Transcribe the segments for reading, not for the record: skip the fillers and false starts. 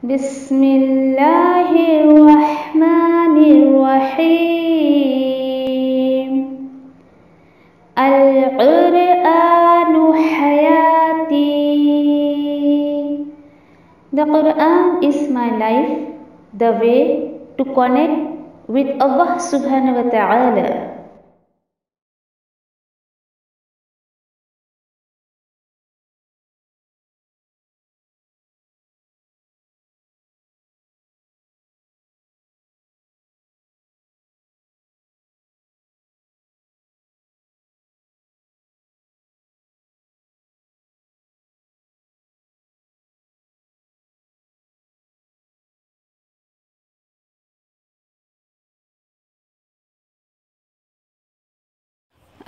بسم اللہ الرحمن الرحیم القرآن حیاتی. The Quran is my life, the way to connect with Allah subhanahu wa ta'ala.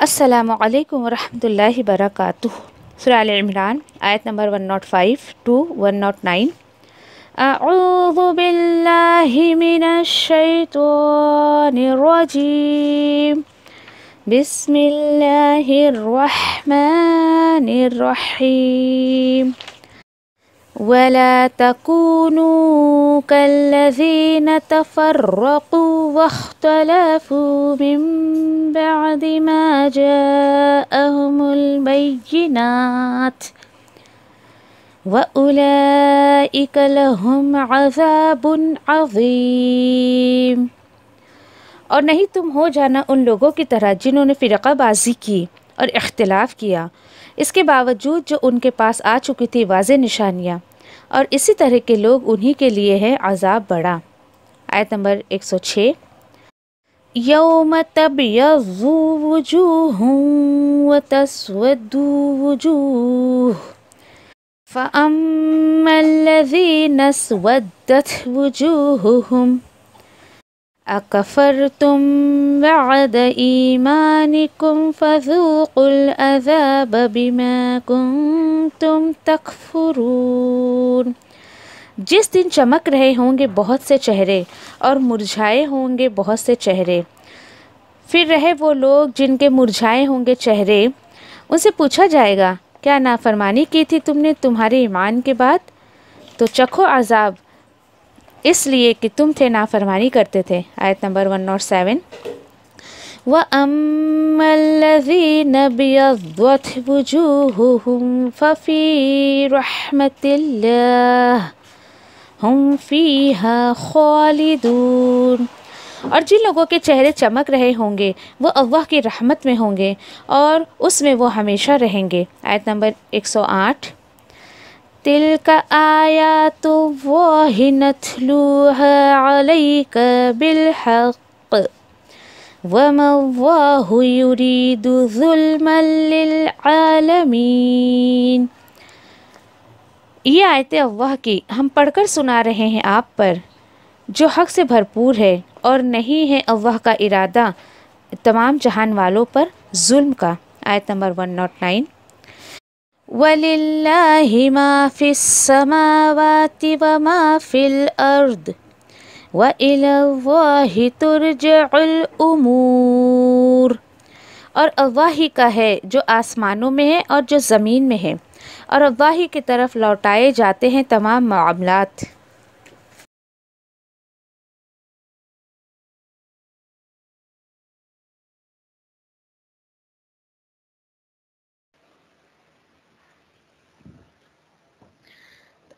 السلام علیکم ورحمۃ اللہ وبرکاتہ. سورہ آل عمران آیت نمبر 105 to 109. اعوذ باللہ من الشیطان الرجیم. بسم اللہ الرحمن الرحیم. ولا تكونوا كالذين تفرقوا واختلفوا من بعد ما جاءهم البينات وأولئك لهم عذاب عظيم. اور نہیں تم ہو جانا ان لوگوں کی طرح جنہوں نے فرقہ بازی کی اور اختلاف کیا، اس کے باوجود جو ان کے پاس آ چکی تھی واضح نشانیاں، اور اسی طرح کے لوگ انہی کے لیے ہے عذاب بڑا. آیت نمبر 106. یوم تبیض وجوہ وتسود وجوہ فأما الذین اسودت وجوہہم اکفرتم بعد ایمانکم فذوقوا العذاب بما کنتم تکفرون. جس دن چمک رہے ہوں گے بہت سے چہرے اور مرجھائے ہوں گے بہت سے چہرے، پھر رہے وہ لوگ جن کے مرجھائے ہوں گے چہرے، ان سے پوچھا جائے گا کیا نافرمانی کی تھی تم نے تمہارے ایمان کے بعد؟ تو چکھو عذاب اس لیے کہ تم تھے نافرمانی کرتے تھے. آیت نمبر 107. وَأَمَّا الَّذِينَ ابْيَضَّتْ وُجُوهُهُمْ فَفِي رَحْمَةِ اللَّهِ هُمْ فِيهَا خَالِدُونَ. اور جن لوگوں کے چہرے چمک رہے ہوں گے وہ اللہ کی رحمت میں ہوں گے اور اس میں وہ ہمیشہ رہیں گے. آیت نمبر 108. تِلْكَ آیاتُ اللَّهِ نَتْلُوهَا عَلَيْكَ بِالْحَقِّ وَمَا اللَّهُ يُرِيدُ ظُلْمًا لِلْعَالَمِينَ. یہ آیتیں اللہ کی ہم پڑھ کر سنا رہے ہیں آپ پر جو حق سے بھرپور ہے، اور نہیں ہے اللہ کا ارادہ تمام جہان والوں پر ظلم کا. آیت نمبر 109. وَلِلَّهِ مَا فِي السَّمَاوَاتِ وَمَا فِي الْأَرْضِ وَإِلَى اللَّهِ تُرْجَعُ الْأُمُورُ. اور اللہ ہی کا ہے جو آسمانوں میں ہے اور جو زمین میں ہے، اور اللہ ہی کی طرف لوٹائے جاتے ہیں تمام معاملات.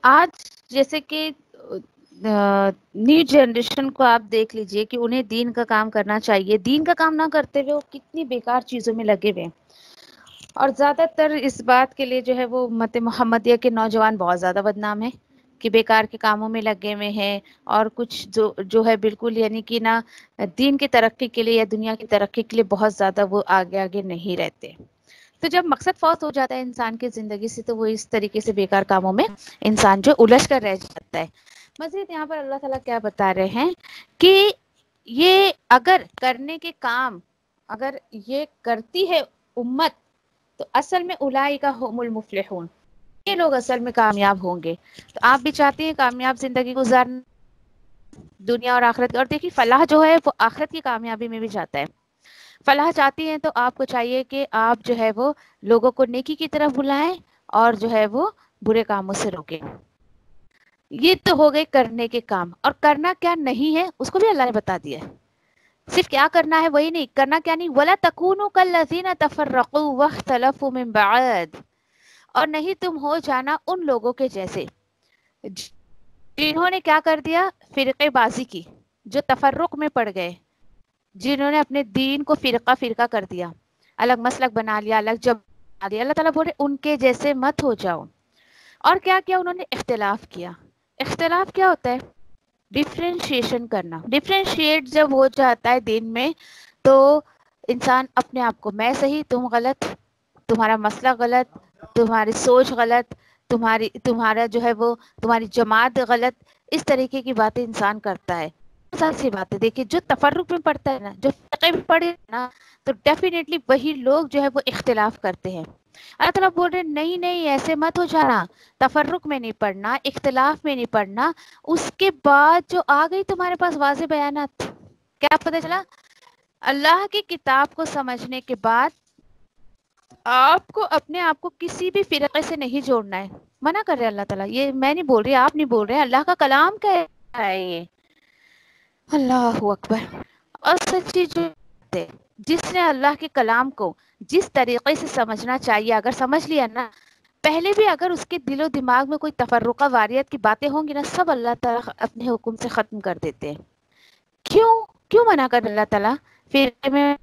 آج جیسے کہ نیو جنریشن کو آپ دیکھ لیجئے کہ انہیں دین کا کام کرنا چاہیے، دین کا کام نہ کرتے ہوئے وہ کتنی بیکار چیزوں میں لگے ہوئے ہیں، اور زیادہ تر اس بات کے لیے جو ہے وہ امت محمدیہ کے نوجوان بہت زیادہ بدنام ہیں کہ بیکار کے کاموں میں لگے ہوئے ہیں، اور کچھ جو ہے بالکل یعنی کہ نہ دین کی ترقی کے لیے یا دنیا کی ترقی کے لیے بہت زیادہ وہ آگے نہیں رہتے. تو جب مقصد فوت ہو جاتا ہے انسان کی زندگی سے تو وہ اس طریقے سے بیکار کاموں میں انسان جو الجھ کر رہ جاتا ہے. مزید یہاں پر اللہ تعالیٰ کیا بتا رہے ہیں کہ یہ اگر کرنے کے کام اگر یہ کرتی ہے امت تو اصل میں اولئک هم المفلحون، یہ لوگ اصل میں کامیاب ہوں گے. تو آپ بھی چاہتے ہیں کامیاب زندگی گزارنا دنیا اور آخرت، اور دیکھیے فلاح جو ہے وہ آخرت کی کامیابی میں بھی جاتا ہے. فلاح چاہتی ہیں تو آپ کو چاہیے کہ آپ جو ہے وہ لوگوں کو نیکی کی طرف بلائیں اور جو ہے وہ برے کاموں سے روکیں. یہ تو ہو گئے کرنے کے کام، اور کرنا کیا نہیں ہے اس کو بھی اللہ نے بتا دیا ہے. صرف کیا کرنا ہے وہی نہیں، کرنا کیا نہیں. وَلَا تَكُونُوا كَالَّذِينَ تَفَرَّقُوا وَاخْتَلَفُوا مِن بَعْدِ، اور نہیں تم ہو جانا ان لوگوں کے جیسے جنہوں نے کیا کر دیا، فرقے بازی کی، جو تفرق میں پڑ گئے، جنہوں نے اپنے دین کو فرقہ فرقہ کر دیا، الگ مسلک بنا لیا، الگ جب بنا دیا. اللہ تعالیٰ بولے ان کے جیسے مت ہو جاؤ. اور کیا کیا انہوں نے اختلاف کیا. اختلاف کیا ہوتا ہے؟ ڈفرینشیشن کرنا. ڈفرینشیٹ جب ہو جاتا ہے دین میں تو انسان اپنے آپ کو میں صحیح تم غلط، تمہارا مسئلہ غلط، تمہاری سوچ غلط، تمہارا جو ہے وہ تمہاری جماعت غلط، اس طریقے کی باتیں انسان کرتا ہے. ساتھ سی بات ہے، دیکھیے جو تفرق میں پڑتا ہے نا، جو فرقے میں پڑے نا، تو ڈیفینیٹلی وہی لوگ جو ہے وہ اختلاف کرتے ہیں. اللہ تعالیٰ بول رہے نہیں نہیں ایسے مت ہو جانا، تفرق میں نہیں پڑھنا، اختلاف میں نہیں پڑھنا. اس کے بعد جو آ گئی تمہارے پاس واضح بیانات، کیا پتہ چلا؟ اللہ کی کتاب کو سمجھنے کے بعد آپ کو اپنے آپ کو کسی بھی فرقے سے نہیں جوڑنا ہے. منع کر رہے اللہ تعالیٰ، یہ میں نہیں بول رہی، آپ نہیں بول رہے، اللہ کا کلام کہہ رہا ہے یہ. اللہ اکبر. اور سچی جو ہے، جس نے اللہ کے کلام کو جس طریقے سے سمجھنا چاہیے اگر سمجھ لیا نا، پہلے بھی اگر اس کے دل و دماغ میں کوئی تفرقہ واریت کی باتیں ہوں گی نا، سب اللہ تعالیٰ اپنے حکم سے ختم کر دیتے ہیں. کیوں منع کر اللہ تعالیٰ فرقے میں؟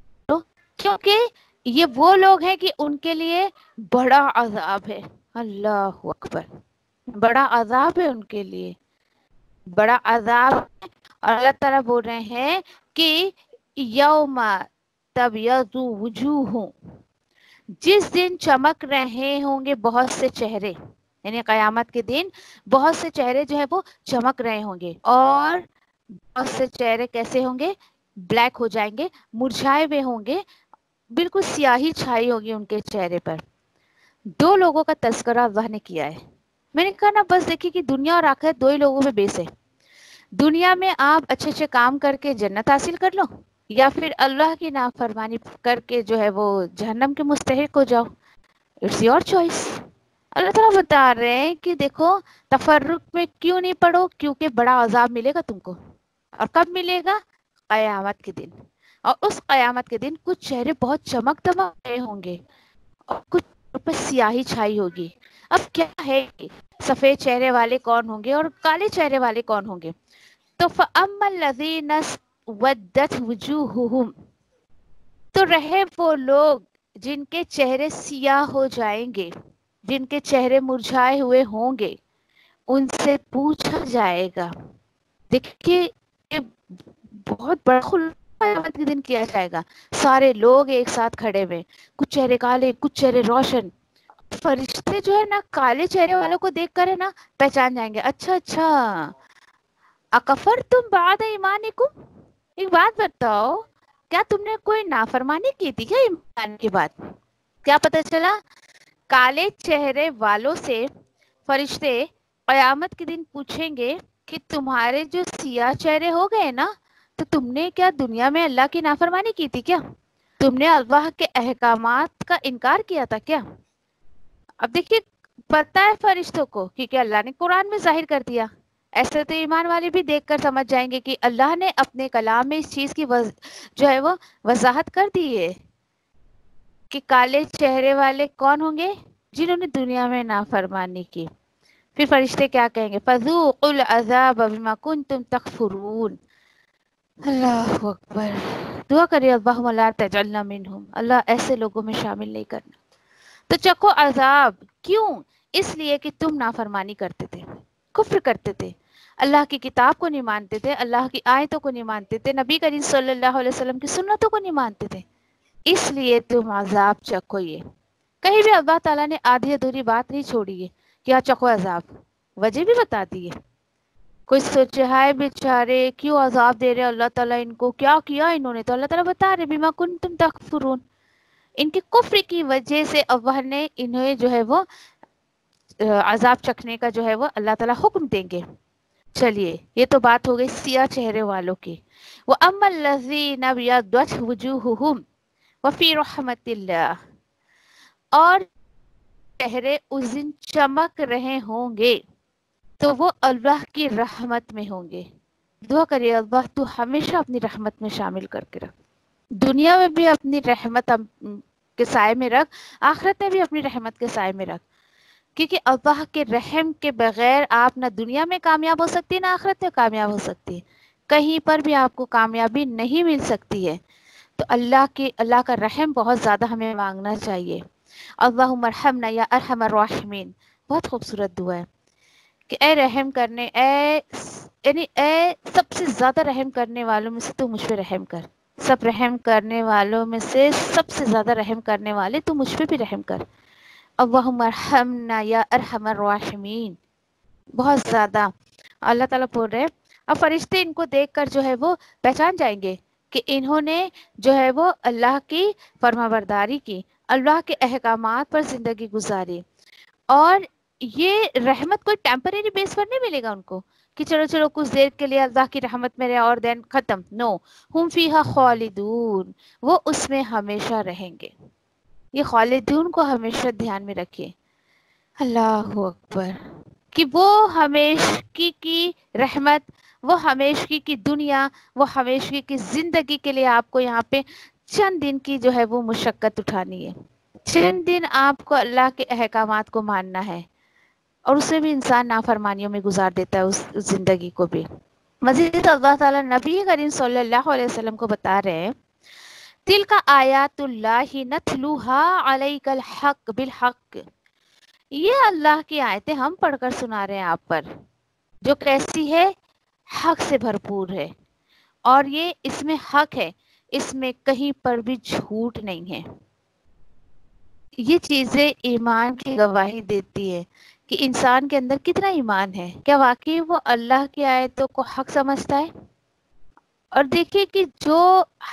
کیونکہ یہ وہ لوگ ہیں کہ ان کے لیے بڑا عذاب ہے. اللہ اکبر. بڑا عذاب ہے ان کے لیے، بڑا عذاب ہے. اور اللہ تعالیٰ بول رہے ہیں کہ یوم تبیض وجوہ، جس دن چمک رہے ہوں گے بہت سے چہرے، یعنی قیامت کے دن بہت سے چہرے جو ہے وہ چمک رہے ہوں گے، اور بہت سے چہرے کیسے ہوں گے؟ بلیک ہو جائیں گے، مرجھائے ہوئے ہوں گے، بالکل سیاہی چھائی ہوگی ان کے چہرے پر. دو لوگوں کا تذکرہ اللہ نے کیا ہے. میں نے کہا نا بس دیکھیے کہ دنیا اور آخرت دو ہی لوگوں میں بیس ہے. دنیا میں آپ اچھے اچھے کام کر کے جنت حاصل کر لو، یا پھر اللہ کی نافرمانی کر کے جو ہے وہ جہنم کے مستحق ہو جاؤ. It's your choice. اللہ تعالیٰ بتا رہے ہیں کہ دیکھو تفرق میں کیوں نہیں پڑو، کیونکہ بڑا عذاب ملے گا تم کو. اور کب ملے گا؟ قیامت کے دن. اور اس قیامت کے دن کچھ چہرے بہت چمک دمک رہے ہوں گے اور کچھ پر سیاہی چھائی ہوگی. اب کیا ہے سفید چہرے والے کون ہوں گے اور کالے چہرے والے کون ہوں گے؟ تو فَأَمَّا الَّذِينَ اسْوَدَّتْ وُجُوهُهُمْ، تو رہے وہ لوگ جن کے چہرے سیاہ ہو جائیں گے، جن کے چہرے مرجھائے ہوئے ہوں گے، ان سے پوچھا جائے گا. دیکھیے یہ بہت بڑا قیامت کے دن کیا جائے گا. سارے لوگ ایک ساتھ کھڑے ہوئے، کچھ چہرے کالے، کچھ چہرے روشن. فرشتے جو ہے نا کالے چہرے والوں کو دیکھ کر ہے نا پہچان جائیں گے، اچھا اچھا اکفرتم بعد ایمانکم. ایک بات بتاؤ، کیا تم نے کوئی نافرمانی کی تھی کیا ایمان کے بعد؟ کیا پتہ چلا؟ کالے چہرے والوں سے فرشتے قیامت کے دن پوچھیں گے کہ تمہارے جو سیاہ چہرے ہو گئے نا، تو تم نے کیا دنیا میں اللہ کی نافرمانی کی تھی کیا؟ تم نے اللہ کے احکامات کا انکار کیا تھا کیا؟ اب دیکھیے پتہ ہے فرشتوں کو کیونکہ اللہ نے قرآن میں ظاہر کر دیا. ایسے تو ایمان والے بھی دیکھ کر سمجھ جائیں گے کہ اللہ نے اپنے کلام میں اس چیز کی جو ہے وہ وضاحت کر دی ہے کہ کالے چہرے والے کون ہوں گے؟ جنہوں نے دنیا میں نافرمانی کی. پھر فرشتے کیا کہیں گے؟ فَذُوقُوا الْعَذَابَ بِمَا كُنْتُمْ تَكْفُرُونَ. اللہ اکبر. دعا کریے اللہم لا تجعلنا منہم، اللہ ایسے لوگوں میں شامل نہیں کرنا. تو چکھو عذاب. کیوں؟ اس لیے کہ تم نافرمانی کرتے تھے، کفر کرتے تھے، اللہ کی کتاب کو نہیں مانتے تھے، اللہ کی آیتوں کو نہیں مانتے تھے، نبی کریم صلی اللہ علیہ وسلم کی سنتوں کو نہیں مانتے تھے. اس لیے تم عذاب چکھو. یہ کہیں بھی اللہ تعالیٰ نے آدھی ادھوری بات نہیں چھوڑی ہے کیا چکھو عذاب، وجہ بھی بتا دی ہے. کوئی سوچے ہائے بیچارے کیوں عذاب دے رہے اللہ تعالیٰ ان کو، کیا کیا انہوں نے؟ تو اللہ تعالیٰ بتا رہے بما کنتم تکفرون، ان کے کفر کی وجہ سے اللہ نے انہیں جو ہے وہ عذاب چکھنے کا جو ہے وہ اللہ تعالیٰ حکم دیں گے. چلیے یہ تو بات ہو گئی سیاہ چہرے والوں کی. وَأَمَّا الَّذِينَ ابْيَضَّتْ وُجُوهُهُمْ وَفِي رَحْمَةِ اللَّهِ، اور چہرے اس دن چمک رہے ہوں گے تو وہ اللہ کی رحمت میں ہوں گے. دعا کریے اللہ تو ہمیشہ اپنی رحمت میں شامل کر کے رکھ, دنیا میں بھی اپنی رحمت کے سائے میں رکھ, آخرت میں بھی اپنی رحمت کے سائے میں رکھ, کیونکہ اللہ کے رحم کے بغیر آپ نہ دنیا میں کامیاب ہو سکتی نہ آخرت میں کامیاب ہو سکتی, کہیں پر بھی آپ کو کامیابی نہیں مل سکتی ہے. تو اللہ کا رحم بہت زیادہ ہمیں مانگنا چاہیے. اللہم ارحمنا یا ارحم الراحمین, بہت خوبصورت دعا ہے کہ اے رحم کرنے, اے سب سے زیادہ رحم کرنے والوں میں سے تو مجھ پہ رحم کر, سب رحم کرنے والوں میں سے سب سے زیادہ رحم کرنے والے تو مجھ پہ بھی رحم کر. اللہم ارحمنا یا ارحم الراحمین, بہت زیادہ اللہ تعالیٰ بول رہے ہیں. اب فرشتے ان کو دیکھ کر جو ہے وہ پہچان جائیں گے کہ انہوں نے جو ہے وہ اللہ کی فرما برداری کی, اللہ کے احکامات پر زندگی گزاری. اور یہ رحمت کوئی ٹیمپریری بیس پر نہیں ملے گا ان کو کہ چلو کچھ دیر کے لیے اللہ کی رحمت میں رہے اور دین ختم. نو, ہم فیہا خالدون, وہ اس میں ہمیشہ رہیں گے. یہ خالدون کو ہمیشہ دھیان میں رکھیے. اللہ اکبر, کہ وہ ہمیشگی کی رحمت, وہ ہمیشگی کی دنیا, وہ ہمیشگی کی زندگی کے لیے آپ کو یہاں پہ چند دن کی جو ہے وہ مشقت اٹھانی ہے, چند دن آپ کو اللہ کے احکامات کو ماننا ہے, اور اسے بھی انسان نافرمانیوں میں گزار دیتا ہے اس زندگی کو بھی. مزید اللہ تعالیٰ نبی کریم صلی اللہ علیہ وسلم کو بتا رہے ہیں تِلْکَ آیات اللہ نتلوها علیک الحق بالحق, یہ اللہ کی آیتیں ہم پڑھ کر سنا رہے ہیں آپ پر, جو کیسی ہے, حق سے بھرپور ہے, اور یہ اس میں حق ہے, اس میں کہیں پر بھی جھوٹ نہیں ہے. یہ چیزیں ایمان کی گواہی دیتی ہے کہ انسان کے اندر کتنا ایمان ہے, کیا واقعی وہ اللہ کی آیتوں کو حق سمجھتا ہے. اور دیکھیے کہ جو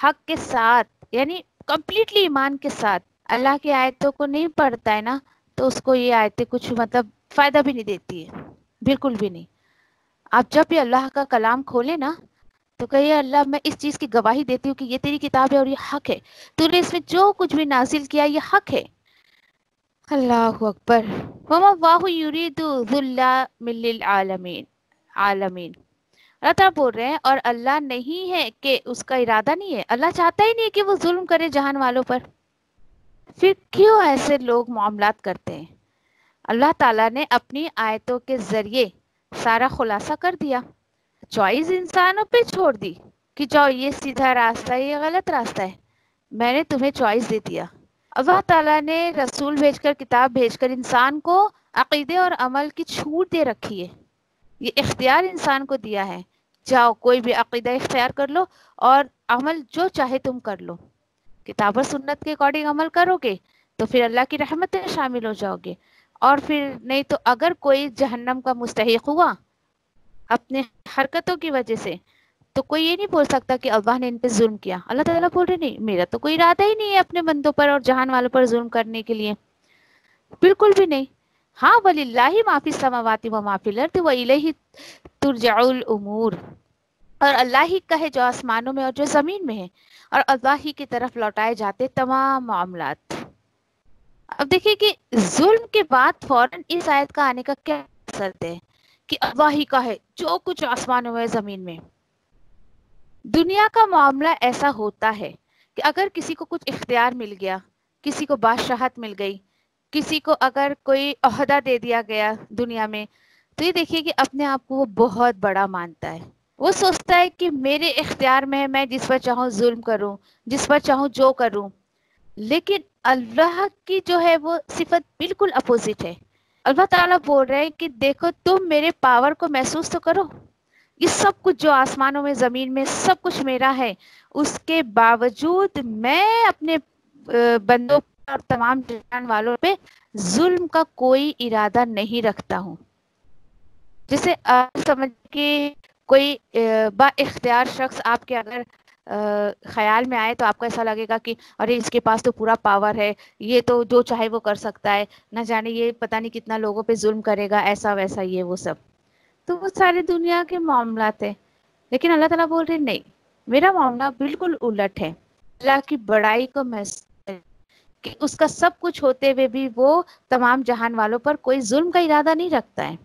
حق کے ساتھ یعنی کمپلیٹلی ایمان کے ساتھ اللہ کی آیتوں کو نہیں پڑھتا ہے نا, تو اس کو یہ آیتیں کچھ مطلب فائدہ بھی نہیں دیتی ہے, بالکل بھی نہیں. آپ جب بھی اللہ کا کلام کھولیں نا تو کہیے اللہ میں اس چیز کی گواہی دیتی ہوں کہ یہ تیری کتاب ہے اور یہ حق ہے, تو نے اس میں جو کچھ بھی نازل کیا یہ حق ہے. اللہ اکبر. وما اللہ یرید ظلم للعالمین, عالمین. اللہ تعالیٰ بول رہے ہیں اور اللہ نہیں ہے کہ اس کا ارادہ نہیں ہے, اللہ چاہتا ہی نہیں کہ وہ ظلم کرے جہان والوں پر. پھر کیوں ایسے لوگ معاملات کرتے ہیں. اللہ تعالیٰ نے اپنی آیتوں کے ذریعے سارا خلاصہ کر دیا, چوائس انسانوں پہ چھوڑ دی کہ جاؤ یہ سیدھا راستہ ہے, یہ غلط راستہ ہے, میں نے تمہیں چوائس دے دیا. اللہ تعالیٰ نے رسول بھیج کر, کتاب بھیج کر انسان کو عقیدے اور عمل کی چھوٹ دے رکھی ہے. یہ اختیار انسان کو دیا ہے, جاؤ کوئی بھی عقیدہ اختیار کر لو اور عمل جو چاہے تم کر لو. کتاب اور سنت کے اکارڈنگ عمل کرو گے تو پھر اللہ کی رحمت میں شامل ہو جاؤ گے, اور پھر نہیں تو اگر کوئی جہنم کا مستحق ہوا اپنے حرکتوں کی وجہ سے, تو کوئی یہ نہیں بول سکتا کہ اللہ نے ان پہ ظلم کیا. اللہ تعالیٰ بول رہے نہیں, میرا تو کوئی ارادہ ہی نہیں ہے اپنے بندوں پر اور جہان والوں پر ظلم کرنے کے لیے, بالکل بھی نہیں. ہاں وَلِلَّهِ مَا فِي السَّمَاوَاتِ وَمَا فِي الْأَرْضِ وَإِلَيْهِ تُرْجَعُ الْأُمُورُ, اور اللہ ہی کا ہے جو آسمانوں میں اور جو زمین میں ہے, اور اللہ ہی کی طرف لوٹائے جاتے تمام معاملات. اب دیکھیے کہ ظلم کے بعد فوراً اس آیت کا آنے کا کیا اثر ہے کہ اللہ ہی کا ہے جو کچھ آسمانوں میں زمین میں. دنیا کا معاملہ ایسا ہوتا ہے کہ اگر کسی کو کچھ اختیار مل گیا, کسی کو بادشاہت مل گئی, کسی کو اگر کوئی عہدہ دے دیا گیا دنیا میں, تو یہ دیکھیے کہ اپنے آپ کو وہ بہت بڑا مانتا ہے. وہ سوچتا ہے کہ میرے اختیار میں ہے, میں جس پر چاہوں ظلم کروں, جس پر چاہوں جو کروں. لیکن اللہ کی جو ہے وہ صفت بالکل اپوزٹ ہے. اللہ تعالیٰ بول رہے ہیں کہ دیکھو تم میرے پاور کو محسوس تو کرو, یہ سب کچھ جو آسمانوں میں زمین میں سب کچھ میرا ہے, اس کے باوجود میں اپنے بندوں اور تمام جہان والوں پہ ظلم کا کوئی ارادہ نہیں رکھتا ہوں. جیسے آپ سمجھ کے کوئی با اختیار شخص آپ کے اگر خیال میں آئے تو آپ کو ایسا لگے گا کہ ارے اس کے پاس تو پورا پاور ہے, یہ تو جو چاہے وہ کر سکتا ہے, نہ جانے یہ پتہ نہیں کتنا لوگوں پہ ظلم کرے گا, ایسا ویسا یہ وہ سب. تو وہ ساری دنیا کے معاملات ہیں. لیکن اللہ تعالیٰ بول رہے نہیں, میرا معاملہ بالکل الٹ ہے. اللہ کی بڑائی کو محسوس کہ اس کا سب کچھ ہوتے ہوئے بھی وہ تمام جہان والوں پر کوئی ظلم کا ارادہ نہیں رکھتا ہے.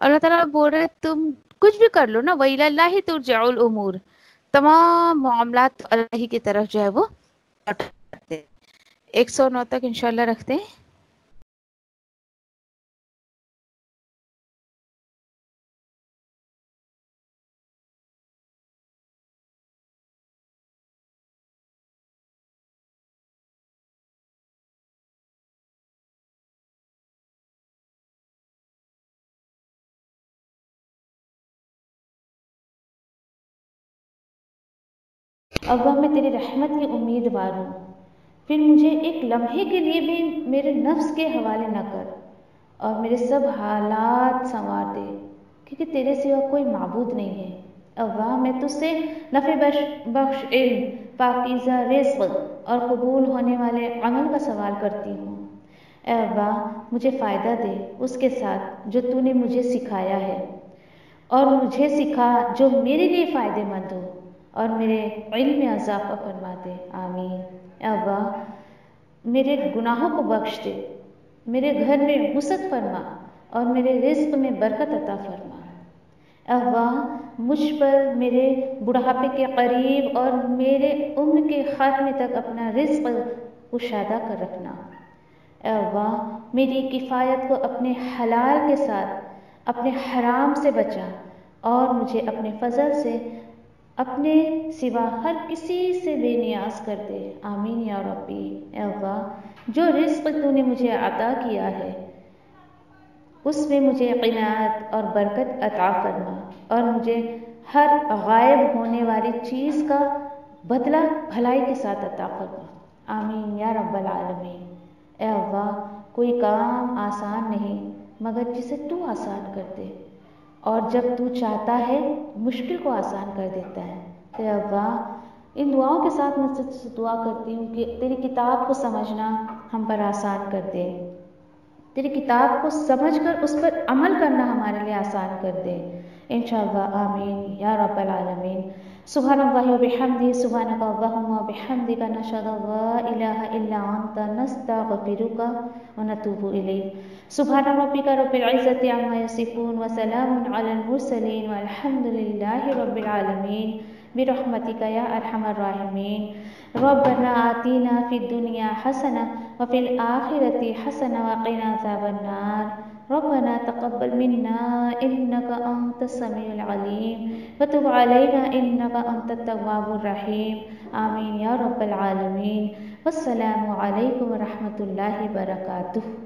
اللہ تعالیٰ بول رہے تم کچھ بھی کر لو نا، وَإِلَى اللَّهِ تُرْجَعُ الْأُمُورُ، تمام معاملات اللہ ہی کی طرف جو ہے وہ لوٹتے۔ 109 تک انشاءاللہ رکھتے ہیں۔ ابا میں تیری رحمت کی امیدوار ہوں، پھر مجھے ایک لمحے کے لیے بھی میرے نفس کے حوالے نہ کر اور میرے سب حالات سنوار دے، کیونکہ تیرے سوا کوئی معبود نہیں ہے۔ ابا میں تجھ سے نفع بخش علم، پاکیزہ رزق اور قبول ہونے والے عمل کا سوال کرتی ہوں۔ اے ابا مجھے فائدہ دے اس کے ساتھ جو تو نے مجھے سکھایا ہے، اور مجھے سکھا جو میرے لیے فائدہ مند ہو، اور میرے علم میں اضافہ فرما دے، آمین۔ اے ابا میرے گناہوں کو بخش دے، میرے گھر میں وسعت فرما اور میرے رزق میں برکت عطا فرما۔ اے ابا مجھ پر میرے بڑھاپے کے قریب اور میرے عمر کے خاتمے تک اپنا رزق کشادہ کر رکھنا۔ اے ابا میری کفایت کو اپنے حلال کے ساتھ اپنے حرام سے بچا، اور مجھے اپنے فضل سے اپنے سوا ہر کسی سے بے نیاز کر دے، آمین یا ربی۔ اے ابا جو رزق تو نے مجھے عطا کیا ہے اس میں مجھے قناعت اور برکت عطا فرما، اور مجھے ہر غائب ہونے والی چیز کا بدلہ بھلائی کے ساتھ عطا فرما، آمین یا رب العالمین۔ اے ابا کوئی کام آسان نہیں مگر جسے تو آسان کر دے، اور جب تو چاہتا ہے مشکل کو آسان کر دیتا ہے۔ اے ابا ان دعاؤں کے ساتھ میں تجھ سے دعا کرتی ہوں کہ تیری کتاب کو سمجھنا ہم پر آسان کر دے، تیری کتاب کو سمجھ کر اس پر عمل کرنا ہمارے لیے آسان کر دے، انشاءاللہ آمین یا رب العالمین۔ سبحان اللہ و بحمدہ، سبحانک اللہم و بحمدک، نشہد ان لا الہ الا انت، نستغفرک و نتوب الیک۔ سبحان ربک رب العزت عما یصفون وسلام علی المرسلین والحمد للہ رب العالمین، برحمتک یا ارحم الراحمین۔ ربنا آتنا فی الدنیا حسنہ وفی الآخرة حسنہ وقنا عذاب النار۔ ربنا تقبل منا انک انت السمیع العلیم وتب علینا انک انت التواب الرحیم، آمین یا رب العالمین۔ والسلام علیکم ورحمۃ اللہ وبرکاتہ۔